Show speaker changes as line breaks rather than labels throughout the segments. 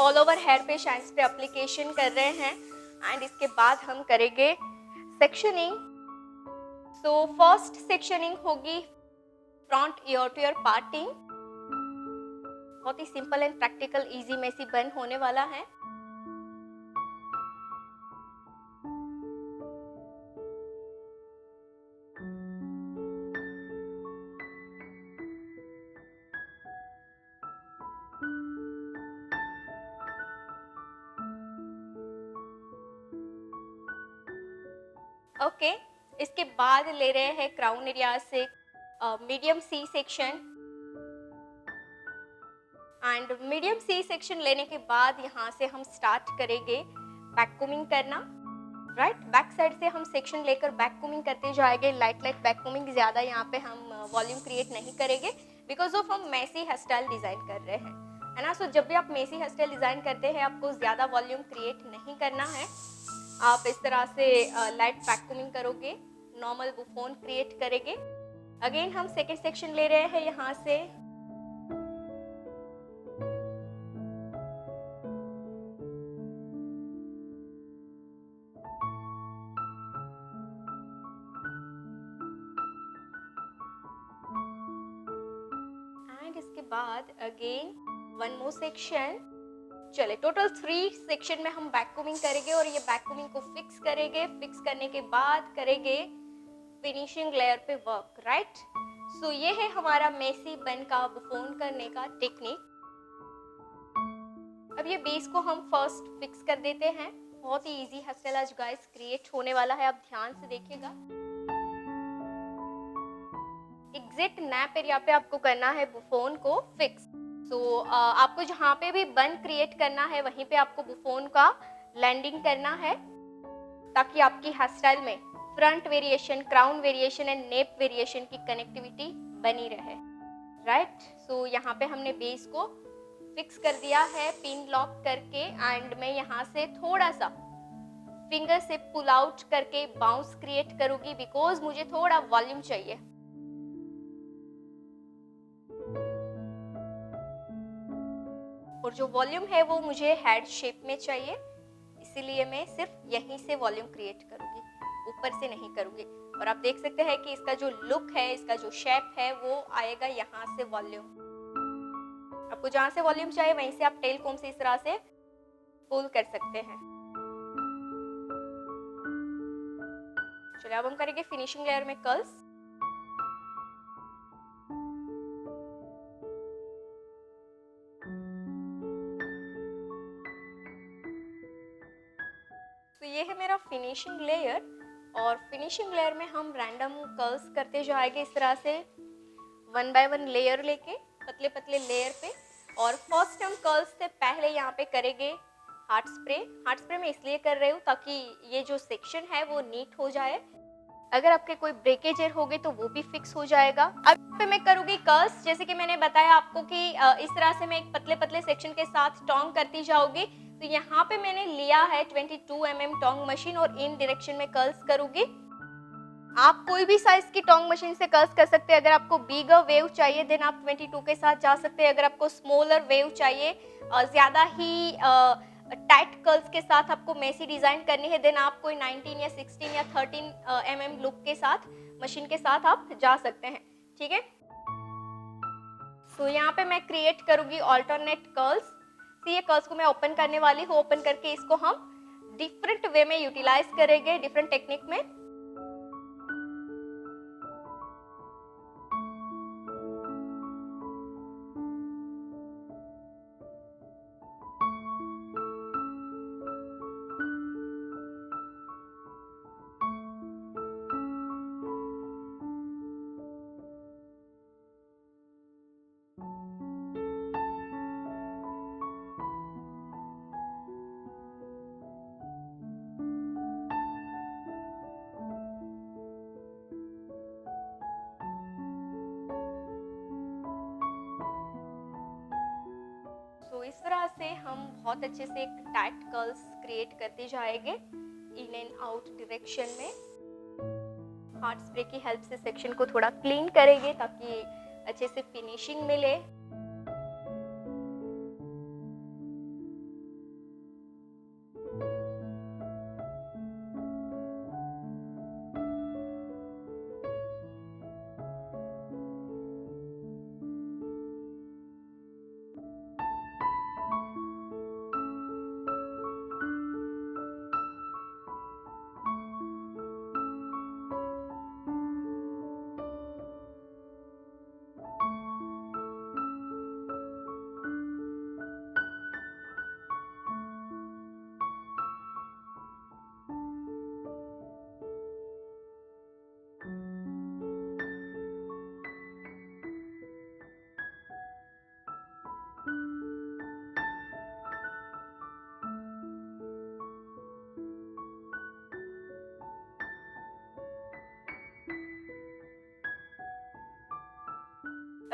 All over hair पे shine spray application कर रहे हैं एंड इसके बाद हम करेंगे सेक्शनिंग। सो फर्स्ट सेक्शनिंग होगी front ear to ear parting. बहुत ही simple and practical easy messy bun होने वाला है। ओके इसके बाद ले रहे हैं क्राउन एरिया से medium C section and medium C section लेने के बाद यहाँ से हम स्टार्ट करेंगे बैककोमिंग करना। राइट बैक साइड से हम सेक्शन लेकर बैककोमिंग करते जाएंगे। लाइट बैककोमिंग ज़्यादा यहाँ पे हम वॉल्यूम क्रिएट नहीं करेंगे बिकॉज ऑफ हम मेसी हेयर स्टाइल डिज़ाइन कर रहे हैं, है ना। सो जब भी आप मेसी हेयर स्टाइल डिज़ाइन करते हैं आपको ज़्यादा वॉल्यूम क्रिएट नहीं करना है। आप इस तरह से लाइट बैककोमिंग करोगे, नॉर्मल बुफोन क्रिएट करेंगे। अगेन हम सेकेंड सेक्शन ले रहे हैं यहाँ से। एंड इसके बाद अगेन वन मोर सेक्शन। चले टोटल 3 सेक्शन में हम बैककोमिंग करेंगे और ये बैककोमिंग को फिक्स करेंगे। फिक्स करने के बाद करेंगे फिनिशिंग लेयर पे वर्क। राइट सो ये है हमारा मेसी बन का बुफोन करने का टेक्निक। अब ये बेस को हम फर्स्ट फिक्स कर देते हैं। बहुत ही इजी हेयर स्टाइल आज गाइस क्रिएट होने वाला है, आप ध्यान से देखिएगा। एग्जैक्ट नैप एरिया पे आपको करना है बुफोन को फिक्स। सो आपको जहाँ पे भी बन क्रिएट करना है वहीं पे आपको बुफोन का लैंडिंग करना है ताकि आपकी हेयर स्टाइल में front variation, crown variation and nape variation की कनेक्टिविटी बनी रहे। राइट सो यहाँ पे हमने बेस को फिक्स कर दिया है पिन लॉक करके एंड मैं यहाँ से थोड़ा सा फिंगर से पुल आउट करके बाउंस क्रिएट करूंगी बिकॉज मुझे थोड़ा वॉल्यूम चाहिए। और जो वॉल्यूम है वो मुझे हेड शेप में चाहिए, इसीलिए मैं सिर्फ यहीं से वॉल्यूम क्रिएट करूंगी, ऊपर से नहीं करूंगी। और आप देख सकते हैं कि इसका जो लुक है, इसका जो शेप है वो आएगा यहाँ से वॉल्यूम। आपको जहाँ से वॉल्यूम चाहिए वहीं से आप टेल कोम से इस तरह से पुल कर सकते हैं। चलिए अब हम करेंगे फिनिशिंग लेयर में कर्ल्स। तो ये है मेरा फिनिशिंग लेयर और फिनिशिंग लेयर में हम रैंडम कर्ल्स करते जाएंगे इस तरह से 1 बाय 1 लेयर लेके, पतले पतले लेयर पे। और फर्स्ट हम कर्ल्स से पहले यहाँ पे करेंगे हार्ट स्प्रे। हार्ट स्प्रे मैं इसलिए कर रही हूँ ताकि ये जो सेक्शन है वो नीट हो जाए। अगर आपके कोई ब्रेकेज हो गए तो वो भी फिक्स हो जाएगा। अब पे मैं करूँगी कर्ल्स, जैसे कि मैंने बताया आपको कि इस तरह से मैं एक पतले पतले सेक्शन के साथ टोंग करती जाऊंगी। तो यहाँ पे मैंने लिया है 22 mm टोंग मशीन और इन डायरेक्शन में कर्ल्स करूंगी। आप कोई भी साइज की टोंग मशीन से कर्ल्स कर सकते हैं। अगर आपको बिगर वेव चाहिए देन आप 22 के साथ जा सकते हैं। अगर आपको स्मॉलर वेव चाहिए, ज़्यादा ही टाइट कर्ल्स के साथ आपको मेसी डिज़ाइन करनी है देन आप कोई 19 या 16 या 13 mm लुक के साथ मशीन के साथ आप जा सकते हैं। ठीक है, सो यहाँ पे मैं क्रिएट करूँगी ऑल्टरनेट कर्ल्स। ये कर्ल्स को मैं ओपन करने वाली हूँ। ओपन करके इसको हम डिफरेंट वे में यूटिलाइज करेंगे, डिफरेंट टेक्निक में। तो इस तरह से हम बहुत अच्छे से एक टाइट कर्ल्स क्रिएट करते जाएंगे इन एंड आउट डायरेक्शन में। हार्ट स्प्रे की हेल्प से सेक्शन को थोड़ा क्लीन करेंगे ताकि अच्छे से फिनिशिंग मिले।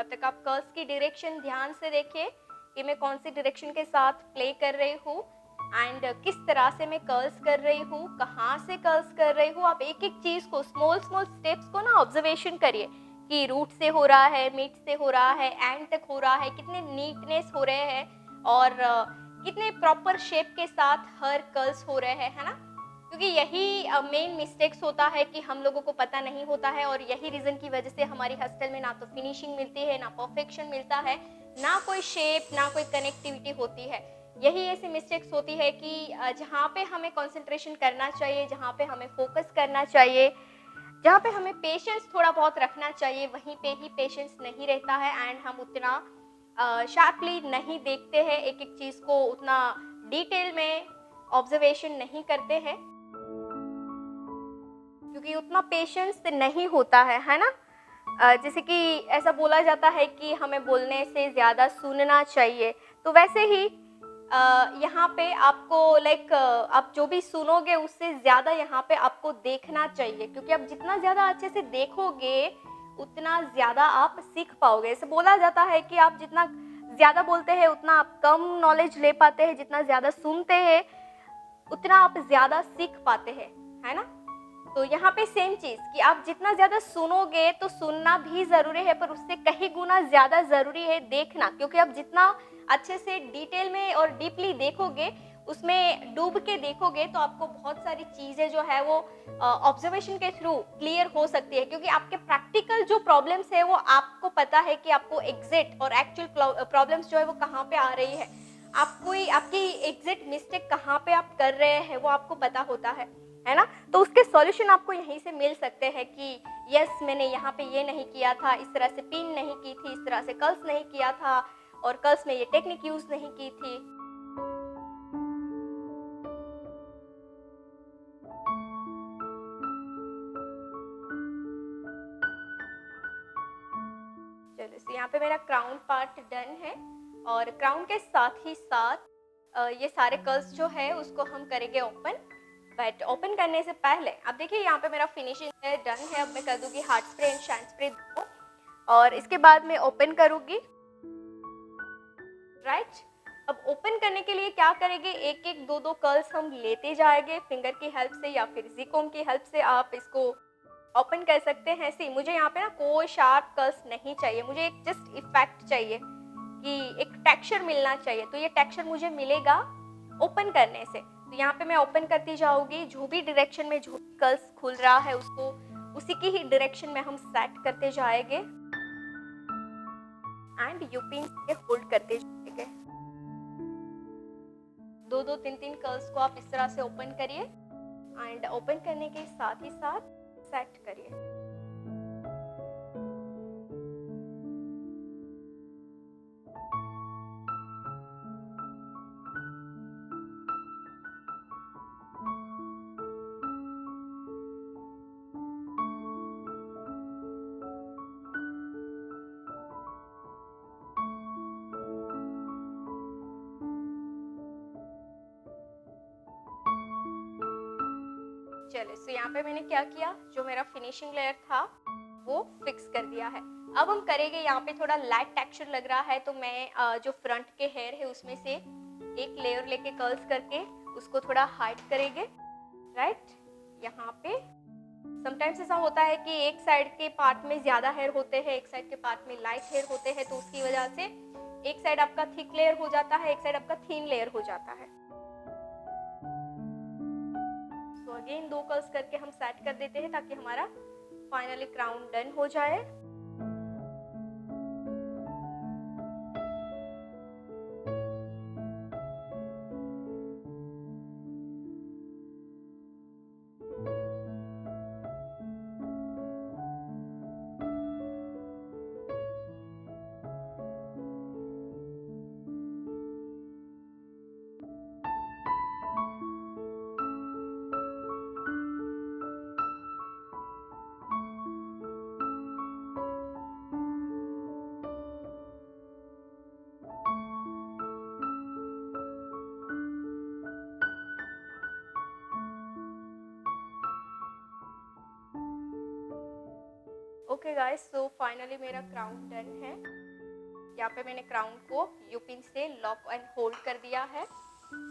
तब तक आप कर्ल्स की डायरेक्शन ध्यान से देखिए कि मैं कौन सी डायरेक्शन के साथ प्ले कर रही हूँ एंड किस तरह से मैं कर्ल्स कर रही हूँ, कहाँ से कर्ल्स कर रही हूँ। आप एक एक चीज़ को, स्मॉल स्मॉल स्टेप्स को ना ऑब्जर्वेशन करिए कि रूट से हो रहा है, मिड से हो रहा है, एंड तक हो रहा है, कितने नीटनेस हो रहे हैं और कितने प्रॉपर शेप के साथ हर कर्ल्स हो रहे हैं, है ना। क्योंकि यही मेन मिस्टेक्स होता है कि हम लोगों को पता नहीं होता है और यही रीज़न की वजह से हमारी हेयरस्टाइल में ना तो फिनिशिंग मिलती है, ना परफेक्शन मिलता है, ना कोई शेप, ना कोई कनेक्टिविटी होती है। यही ऐसी मिस्टेक्स होती है कि जहाँ पे हमें कंसंट्रेशन करना चाहिए, जहाँ पे हमें फोकस करना चाहिए, जहाँ पे हमें पेशेंस थोड़ा बहुत रखना चाहिए, वहीं पे ही पेशेंस नहीं रहता है एंड हम उतना शार्पली नहीं देखते हैं, एक एक चीज़ को उतना डिटेल में ऑब्जर्वेशन नहीं करते हैं क्योंकि उतना पेशेंस नहीं होता है ना। जैसे कि ऐसा बोला जाता है कि हमें बोलने से ज़्यादा सुनना चाहिए, तो वैसे ही यहाँ पे आपको आप जो भी सुनोगे उससे ज़्यादा यहाँ पे आपको देखना चाहिए, क्योंकि आप जितना ज़्यादा अच्छे से देखोगे उतना ज़्यादा आप सीख पाओगे। ऐसे बोला जाता है कि आप जितना ज़्यादा बोलते हैं उतना आप कम नॉलेज ले पाते हैं, जितना ज़्यादा सुनते हैं उतना आप ज़्यादा सीख पाते हैं, है ना। तो यहाँ पे सेम चीज़ कि आप जितना ज़्यादा सुनोगे तो सुनना भी ज़रूरी है, पर उससे कहीं गुना ज़्यादा ज़रूरी है देखना, क्योंकि आप जितना अच्छे से डिटेल में और डीपली देखोगे, उसमें डूब के देखोगे, तो आपको बहुत सारी चीज़ें जो है वो ऑब्जर्वेशन के थ्रू क्लियर हो सकती है, क्योंकि आपके प्रैक्टिकल जो प्रॉब्लम्स है वो आपको पता है कि आपको एग्जैक्ट और एक्चुअल प्रॉब्लम्स जो है वो कहाँ पे आ रही है, आपकी एग्जैक्ट मिस्टेक कहाँ पे आप कर रहे हैं वो आपको पता होता है ना। तो उसके सॉल्यूशन आपको यहीं से मिल सकते हैं कि यस, मैंने यहाँ पे ये नहीं किया था, इस तरह से पिन नहीं की थी, इस तरह से कर्ल्स नहीं किया था और कर्ल्स में ये टेक्निक यूज नहीं की थी। चलो, so यहाँ पे मेरा क्राउन पार्ट डन है और क्राउन के साथ ही साथ ये सारे कर्ल्स जो है उसको हम करेंगे ओपन। बट ओपन करने से पहले अब देखिए यहाँ पे मेरा फिनिशिंग है, डन है। अब मैं कर दूंगी हार्ड स्प्रे एंड शैन स्प्रे दो और इसके बाद मैं ओपन करूंगी, राइट। अब ओपन करने के लिए क्या करेंगे, एक एक दो दो कर्ल्स हम लेते जाएंगे फिंगर की हेल्प से या फिर ज़ी-कॉम की हेल्प से आप इसको ओपन कर सकते हैं। सी मुझे यहाँ पे ना कोई शार्प कर्ल्स नहीं चाहिए, मुझे एक जस्ट इफेक्ट चाहिए कि एक टेक्सचर मिलना चाहिए, तो ये टेक्सचर मुझे मिलेगा ओपन करने से। तो यहाँ पे मैं ओपन करती जाऊंगी, जो भी डायरेक्शन में जो कर्ल्स खुल रहा है उसको उसी की ही डायरेक्शन में हम सेट करते जाएंगे एंड यूपिन से होल्ड करते जाएंगे। दो दो तीन तीन कर्ल्स को आप इस तरह से ओपन करिए एंड ओपन करने के साथ ही साथ सेट करिए। चलिए, सो यहाँ पे मैंने क्या किया, जो मेरा फिनिशिंग लेयर था वो फिक्स कर दिया है। अब हम करेंगे, यहाँ पे थोड़ा लाइट टेक्सचर लग रहा है, तो मैं जो फ्रंट के हेयर है उसमें से एक लेयर लेके कर्ल्स करके उसको थोड़ा हाइड करेंगे, राइट। यहाँ पे समटाइम्स ऐसा होता है कि एक साइड के पार्ट में ज़्यादा हेयर होते हैं, एक साइड के पार्ट में लाइट हेयर होते हैं, तो उसकी वजह से एक साइड आपका थिक लेयर हो जाता है, एक साइड आपका थिन लेयर हो जाता है। तो अगेन दो कर्ल्स करके हम सेट कर देते हैं ताकि हमारा फाइनली क्राउन डन हो जाए। ओके गाइस, सो फाइनली मेरा क्राउन डन है। यहाँ पे मैंने क्राउन को यू पिन से लॉक एंड होल्ड कर दिया है।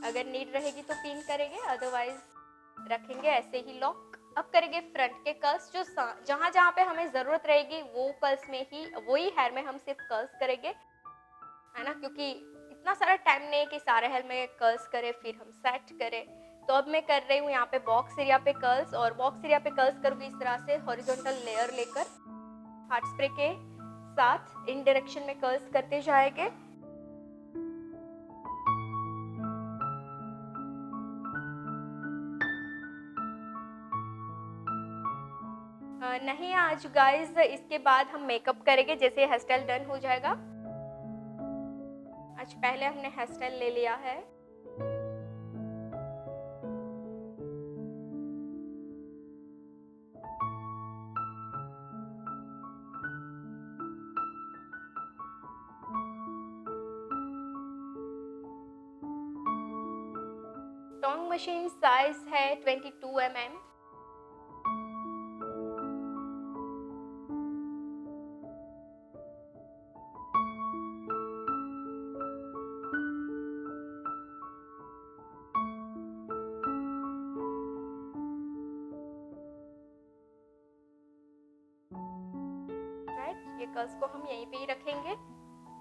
अगर नीड रहेगी तो पिन करेंगे, अदरवाइज रखेंगे ऐसे ही लॉक। अब करेंगे फ्रंट के कर्ल्स, जो जहाँ जहाँ पे हमें ज़रूरत रहेगी वो कर्ल्स में ही, वही हेयर में हम सिर्फ कर्ल्स करेंगे, है ना, क्योंकि इतना सारा टाइम नहीं है कि सारे हेयर में कर्ल्स करें फिर हम सेट करें। तो अब मैं कर रही हूँ यहाँ पे बॉक्स एरिया पे कर्ल्स, और बॉक्स एरिया पे कर्ल्स करूँगी इस तरह से हॉरिजॉन्टल लेयर लेकर हार्ट स्प्रे के साथ इन डायरेक्शन में कर्ल्स करते जाएंगे। नहीं आज गाइस, इसके बाद हम मेकअप करेंगे जैसे हेयर स्टाइल डन हो जाएगा। आज पहले हमने हेयर स्टाइल ले लिया है। टोंग मशीन साइज है 22 mm। ये कर्ल्स को हम यहीं पे ही रखेंगे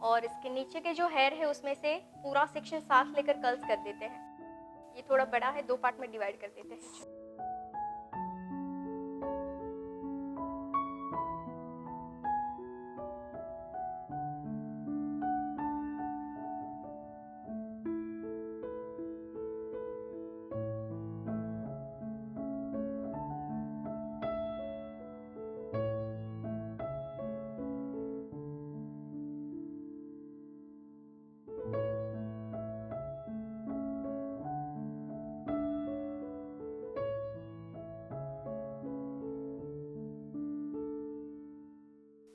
और इसके नीचे के जो हेयर है उसमें से पूरा सेक्शन साथ लेकर कर्ल्स कर देते हैं। ये थोड़ा बड़ा है, 2 पार्ट में डिवाइड कर देते हैं।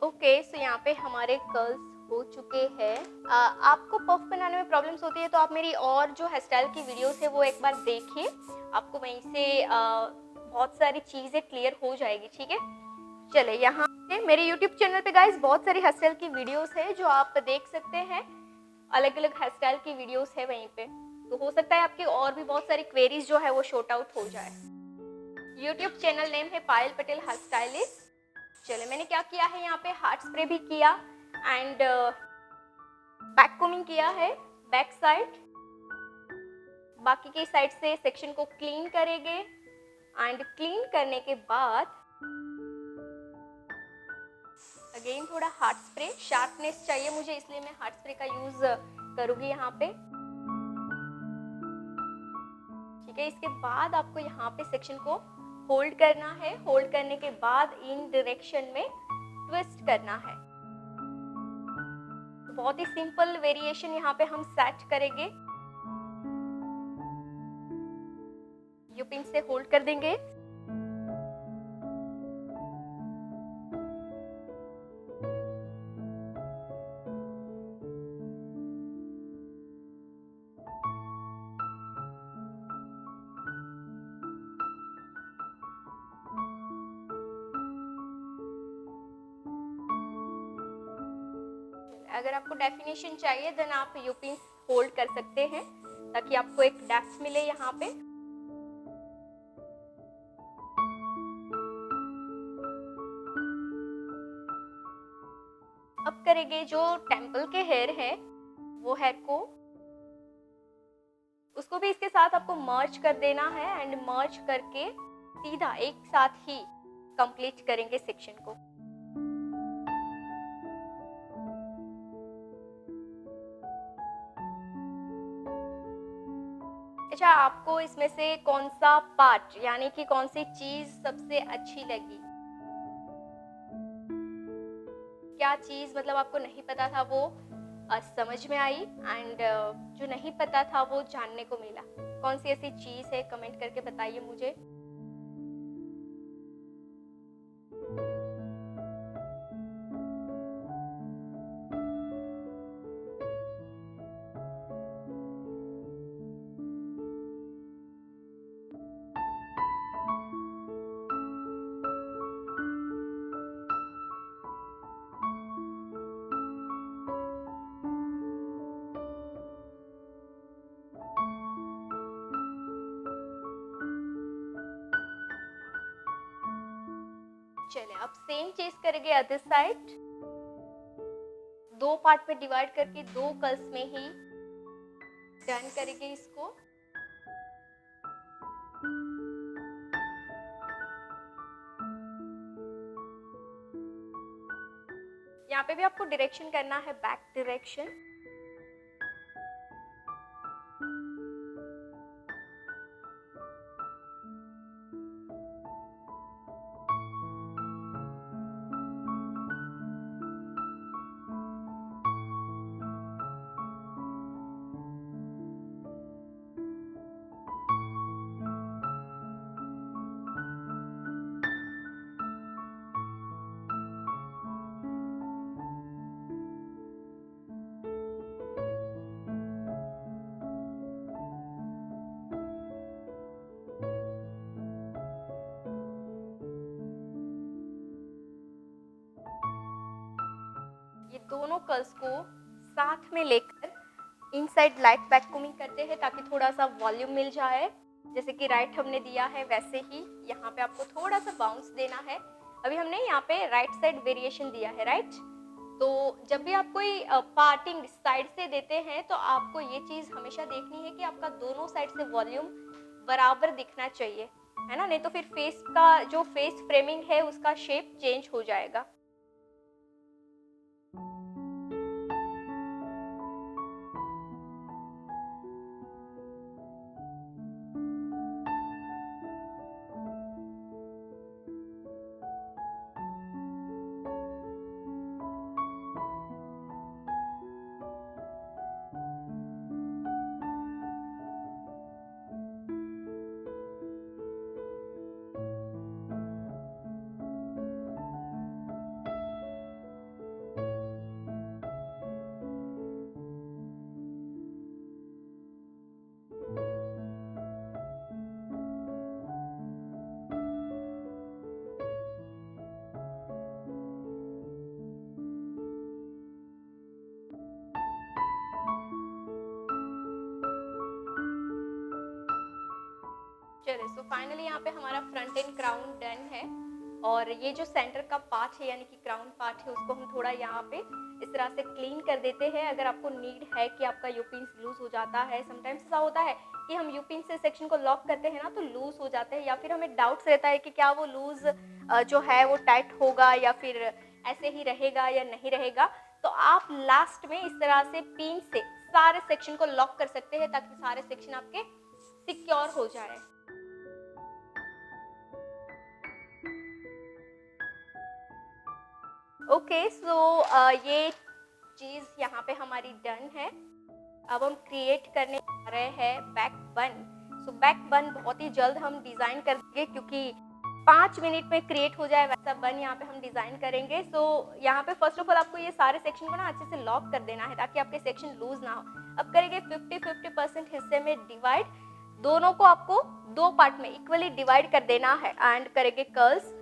ओके, सो यहाँ पे हमारे कर्ल्स हो चुके हैं। आपको पफ बनाने में प्रॉब्लम्स होती है तो आप मेरी और जो हेयर स्टाइल की वीडियोस है वो एक बार देखिए, आपको वहीं से बहुत सारी चीज़ें क्लियर हो जाएगी, ठीक है। चले, यहाँ पे मेरे यूट्यूब चैनल पे गाइस बहुत सारी हेयर स्टाइल की वीडियोस है जो आप देख सकते हैं। अलग अलग हेयर स्टाइल की वीडियोस है वहीं पे, तो हो सकता है आपकी और भी बहुत सारी क्वेरीज जो है वो शॉर्ट आउट हो जाए। यूट्यूब चैनल नेम है पायल पटेल हेयर स्टाइलिस्ट। चले, मैंने क्या किया है, यहाँ पे हार्ट स्प्रे भी किया एंड बैक कोमिंग किया है बैक साइड। बाकी की साइड से सेक्शन को क्लीन करेंगे एंड क्लीन करने के बाद अगेन थोड़ा हार्ट स्प्रे, शार्पनेस चाहिए मुझे इसलिए मैं हार्ट स्प्रे का यूज करूंगी यहाँ पे, ठीक है। इसके बाद आपको यहाँ पे सेक्शन को होल्ड करना है, होल्ड करने के बाद इन डायरेक्शन में ट्विस्ट करना है। बहुत ही सिंपल वेरिएशन यहाँ पे हम सेट करेंगे। यू पिन से होल्ड कर देंगे। अगर आपको डेफिनेशन चाहिए देन आप यू पिन होल्ड कर सकते हैं ताकि आपको एक डेप्थ मिले यहाँ पे। अब करेंगे जो टेम्पल के हेयर है वो हेयर को, उसको भी इसके साथ आपको मर्ज कर देना है एंड मर्ज करके सीधा एक साथ ही कंप्लीट करेंगे सेक्शन को। अच्छा, आपको इसमें से कौन सा पार्ट यानी कि कौन सी चीज सबसे अच्छी लगी, क्या चीज मतलब आपको नहीं पता था वो समझ में आई एंड जो नहीं पता था वो जानने को मिला, कौन सी ऐसी चीज है कमेंट करके बताइए मुझे। चले अब सेम चीज करेंगे अदर साइड, दो पार्ट में डिवाइड करके दो कर्ल्स में ही डन करेंगे इसको। यहाँ पे भी आपको डायरेक्शन करना है बैक डायरेक्शन। ये दोनों कर्ल्स को साथ में लेकर इनसाइड लाइट वैक्यूमिंग करते हैं ताकि थोड़ा सा वॉल्यूम मिल जाए। जैसे कि राइट हमने दिया है वैसे ही यहाँ पे आपको थोड़ा सा बाउंस देना है। अभी हमने यहाँ पे राइट साइड वेरिएशन दिया है, राइट। तो जब भी आप कोई पार्टिंग साइड से देते हैं तो आपको ये चीज़ हमेशा देखनी है कि आपका दोनों साइड से वॉल्यूम बराबर दिखना चाहिए, है ना, नहीं तो फिर फेस का जो फेस फ्रेमिंग है उसका शेप चेंज हो जाएगा। चलिए सो फाइनली यहाँ पे हमारा फ्रंट एंड क्राउन डन है। और ये जो सेंटर का पार्ट है यानी कि क्राउन पार्ट है उसको हम थोड़ा यहाँ पे इस तरह से क्लीन कर देते हैं। अगर आपको नीड है कि आपका यूपिन्स लूज हो जाता है, समटाइम्स ऐसा होता है कि हम यूपिन से सेक्शन को लॉक करते हैं ना तो लूज हो जाते हैं, या फिर हमें डाउट्स रहता है कि क्या वो लूज जो है वो टाइट होगा या फिर ऐसे ही रहेगा या नहीं रहेगा, तो आप लास्ट में इस तरह से पिन से सारे सेक्शन को लॉक कर सकते हैं ताकि सारे सेक्शन आपके सिक्योर हो जाए। ओके सो ये चीज़ यहाँ पे हमारी डन है। अब हम क्रिएट करने जा रहे हैं बैक बन। सो बैक बन बहुत ही जल्द हम डिज़ाइन कर देंगे क्योंकि 5 मिनट में क्रिएट हो जाए वैसा बन यहाँ पे हम डिज़ाइन करेंगे। सो यहाँ पे फर्स्ट ऑफ ऑल आपको ये सारे सेक्शन को ना अच्छे से लॉक कर देना है ताकि आपके सेक्शन लूज ना हो। अब करेंगे 50-50% हिस्से में डिवाइड, दोनों को आपको दो पार्ट में इक्वली डिवाइड कर देना है एंड करेंगे कर्ल्स।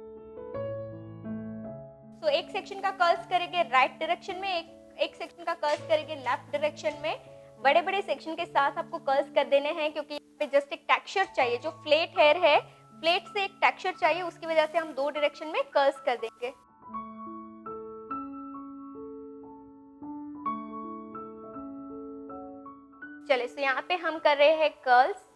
तो एक सेक्शन का कर्ल्स करेंगे राइट डायरेक्शन में, एक सेक्शन का कर्ल्स करेंगे लेफ्ट डायरेक्शन में। बड़े बड़े सेक्शन के साथ आपको कर्ल्स कर देने हैं क्योंकि यहाँ पे जस्ट एक टेक्सचर चाहिए, जो फ्लैट हेयर है फ्लैट से एक टेक्सचर चाहिए, उसकी वजह से हम दो डायरेक्शन में कर्ल्स कर देंगे। चले सो यहाँ पे हम कर रहे हैं कर्ल्स।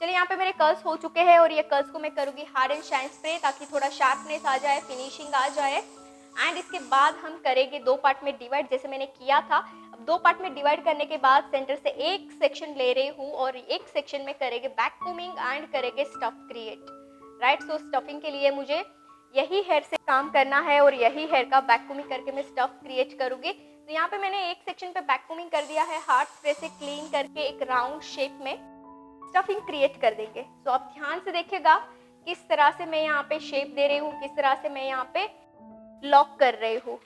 चलिए यहाँ पे मेरे कर्ल्स हो चुके हैं और ये कर्ल्स को मैं करूँगी हार्ड एंड शाइन स्प्रे ताकि थोड़ा शार्पनेस आ जाए, फिनिशिंग आ जाए। एंड इसके बाद हम करेंगे 2 पार्ट में डिवाइड, जैसे मैंने किया था। अब 2 पार्ट में डिवाइड करने के बाद सेंटर से एक सेक्शन ले रही हूँ और एक सेक्शन में करेंगे बैक कोमिंग एंड करेंगे स्टफ क्रिएट, राइट। सो स्टफिंग के लिए मुझे यही हेयर से काम करना है और यही हेयर का बैक कोमिंग करके मैं स्टफ क्रिएट करूँगी। तो यहाँ पे मैंने एक सेक्शन पे बैक कोमिंग कर दिया है, हार्ड स्प्रे से क्लीन करके एक राउंड शेप में स्टफिंग क्रिएट कर देंगे। सो आप ध्यान से देखिएगा किस तरह से मैं यहाँ पे शेप दे रही हूँ, किस तरह से मैं यहाँ पे लॉक कर रही हूँ।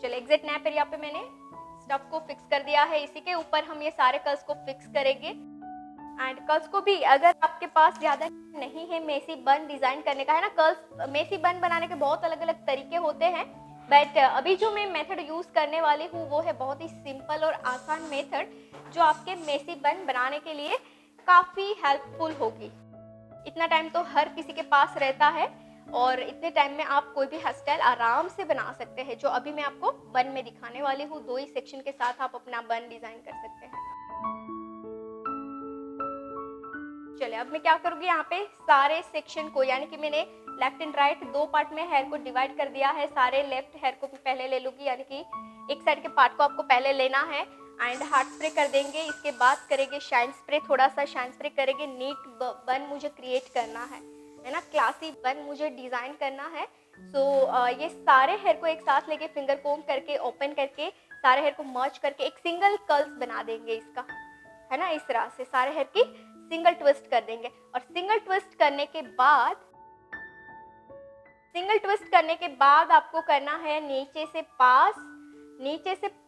चलिए एग्जैक्ट नैप पर यहाँ पे मैंने स्टफ को फिक्स कर दिया है। इसी के ऊपर हम ये सारे कर्ल्स को फिक्स करेंगे। एंड कर्ल्स को भी अगर आपके पास ज़्यादा नहीं है मेसी बन डिज़ाइन करने का, है ना, कर्ल्स मेसी बन बनाने के बहुत अलग अलग तरीके होते हैं, बट अभी जो मैं मेथड यूज़ करने वाली हूँ वो है बहुत ही सिंपल और आसान मेथड जो आपके मेसी बन बनाने के लिए काफ़ी हेल्पफुल होगी। इतना टाइम तो हर किसी के पास रहता है और इतने टाइम में आप कोई भी हेयर स्टाइल आराम से बना सकते हैं, जो अभी मैं आपको बन में दिखाने वाली हूँ। 2 ही सेक्शन के साथ आप अपना बन डिज़ाइन कर सकते हैं। चलिए अब मैं क्या करूँगी, यहाँ पे सारे सेक्शन को, यानी कि मैंने लेफ्ट एंड राइट 2 पार्ट में हेयर को डिवाइड कर दिया है। सारे लेफ्ट हेयर को पहले ले लूँगी, यानी कि एक साइड के पार्ट को आपको पहले लेना है एंड हार्ड स्प्रे कर देंगे। इसके बाद करेंगे शाइन स्प्रे, थोड़ा सा शाइन स्प्रे करेंगे। नीट बन मुझे क्रिएट करना है ना, क्लासी बन मुझे डिज़ाइन करना है। सो ये सारे हेयर को एक साथ लेके फिंगर कोम करके ओपन करके सारे हेयर को मर्ज करके एक सिंगल कर्ल्स बना देंगे इसका, है ना। इस तरह से सारे हेयर की सिंगल ट्विस्ट कर देंगे और सिंगल ट्विस्ट करने के बाद आपको करना है नीचे से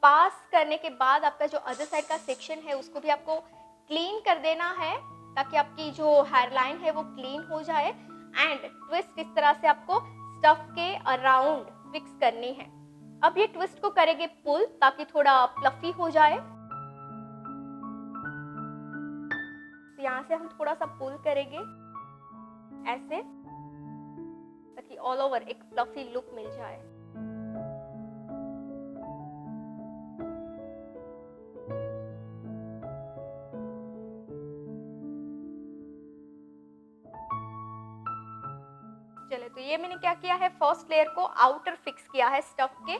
पास करने के बाद आपका जो अदर साइड का सेक्शन है उसको भी आपको क्लीन कर देना है ताकि आपकी जो हेयर लाइन है वो क्लीन हो जाए। एंड ट्विस्ट इस तरह से आपको स्टफ के अराउंड फिक्स करनी है। अब ये ट्विस्ट को करेंगे पुल ताकि थोड़ा फ्लफी हो जाए। तो यहाँ से हम थोड़ा सा पुल करेंगे ऐसे ताकि ऑल ओवर एक फ्लफी लुक मिल जाए। चले तो ये मैंने क्या किया है, फर्स्ट लेयर को आउटर फिक्स किया है स्टफ के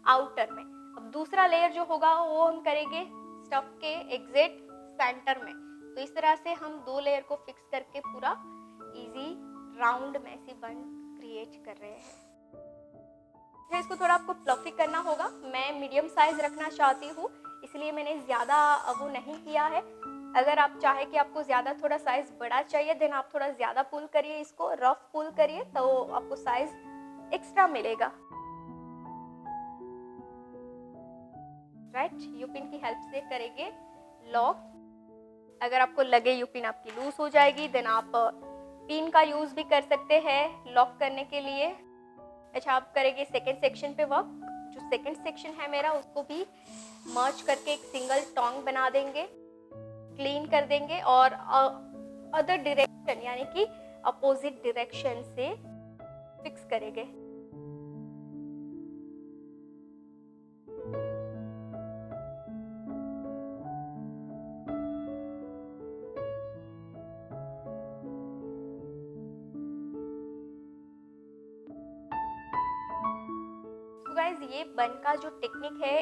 आउटर में। अब दूसरा लेयर जो होगा वो हम करेंगे स्टफ के एग्जैक्ट सेंटर में। तो इस तरह से हम 2 लेयर को फिक्स करके पूरा इजी राउंड मेसी बन क्रिएट कर रहे हैं। फिर इसको थोड़ा आपको फ्लफी करना होगा। मैं मीडियम साइज रखना चाहती हूँ इसलिए मैंने ज़्यादा वो नहीं किया है। अगर आप चाहे कि आपको ज़्यादा थोड़ा साइज़ बड़ा चाहिए देन आप थोड़ा ज़्यादा पुल करिए, इसको रफ पुल करिए तो आपको साइज़ एक्स्ट्रा मिलेगा, राइट। यूपिन की हेल्प से करेंगे लॉक। अगर आपको लगे यूपिन आपकी लूज हो जाएगी देन आप पिन का यूज़ भी कर सकते हैं लॉक करने के लिए। अच्छा, आप करेंगे सेकेंड सेक्शन पे वर्क। जो सेकेंड सेक्शन है मेरा उसको भी मर्ज करके एक सिंगल टोंग बना देंगे, क्लीन कर देंगे और अदर डायरेक्शन यानी कि अपोजिट डायरेक्शन से फिक्स करेंगे। तो गाइज ये बन का जो टेक्निक है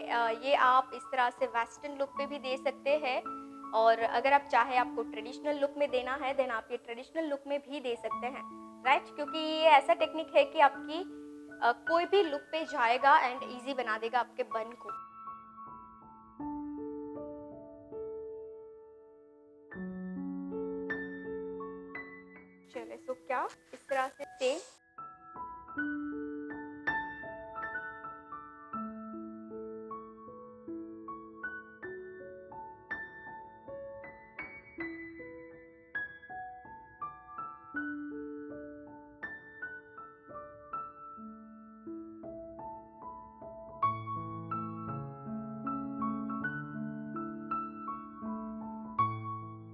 ये आप इस तरह से वेस्टर्न लुक पे भी दे सकते हैं और अगर आप चाहे आपको ट्रेडिशनल लुक में देना है देन आप ये ट्रेडिशनल लुक में भी दे सकते हैं, राइट। क्योंकि ये ऐसा टेक्निक है कि आपकी कोई भी लुक पे जाएगा एंड इजी बना देगा आपके बन को। चलिए सो क्या इस तरह से सेम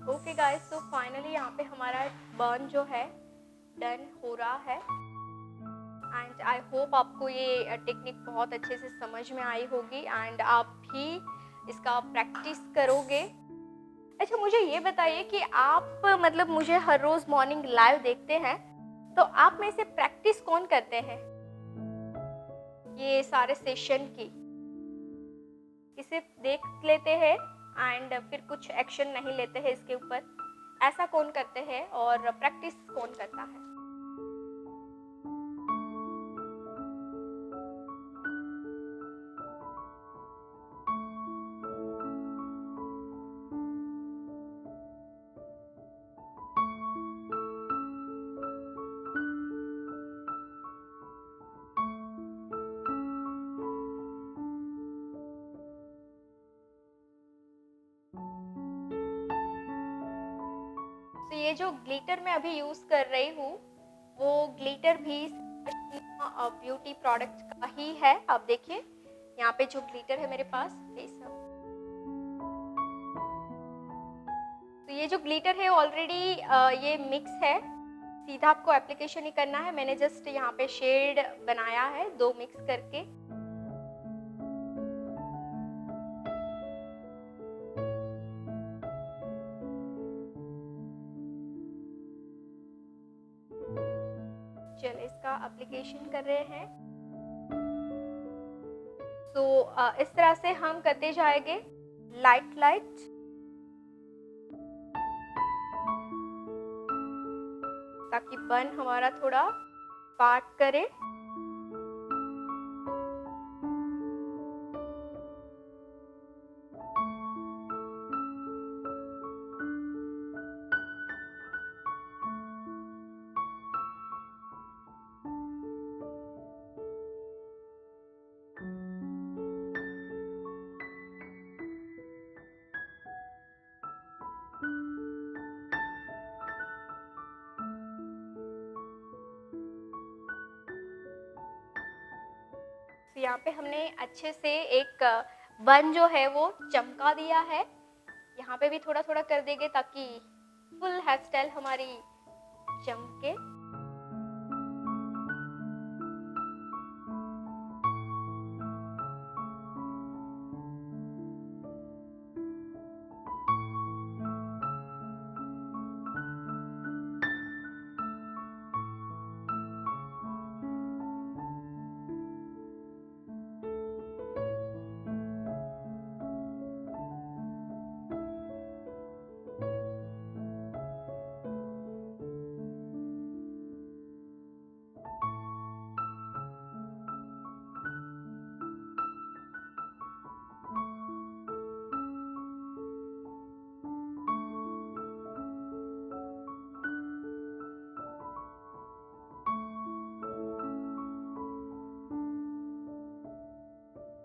ओके गाइस, तो फाइनली यहाँ पे हमारा बर्न जो है डन हो रहा है एंड आई होप आपको ये टेक्निक बहुत अच्छे से समझ में आई होगी एंड आप भी इसका प्रैक्टिस करोगे अच्छा, मुझे ये बताइए कि आप मतलब मुझे हर रोज़ मॉर्निंग लाइव देखते हैं, तो आप में से प्रैक्टिस कौन करते हैं ये सारे सेशन की? कि सिर्फ देख लेते हैं एंड फिर कुछ एक्शन नहीं लेते हैं इसके ऊपर? ऐसा कौन करते हैं और प्रैक्टिस कौन करता है? तो ये जो ग्लिटर मैं अभी यूज़ कर रही हूँ, वो ग्लिटर भी ब्यूटी प्रोडक्ट का ही है। आप देखिए, यहाँ पे जो ग्लिटर है मेरे पास, ये सब। तो ये जो ग्लिटर है ऑलरेडी ये मिक्स है, सीधा आपको एप्लीकेशन ही करना है। मैंने जस्ट यहाँ पे शेड बनाया है 2 मिक्स करके। चलिए इसका एप्लीकेशन कर रहे हैं। तो इस तरह से हम करते जाएंगे लाइट लाइट, ताकि बन हमारा थोड़ा पार्ट करे। तो यहाँ पे हमने अच्छे से एक बन जो है वो चमका दिया है। यहाँ पे भी थोड़ा थोड़ा कर देंगे ताकि फुल हेयर स्टाइल हमारी चमके।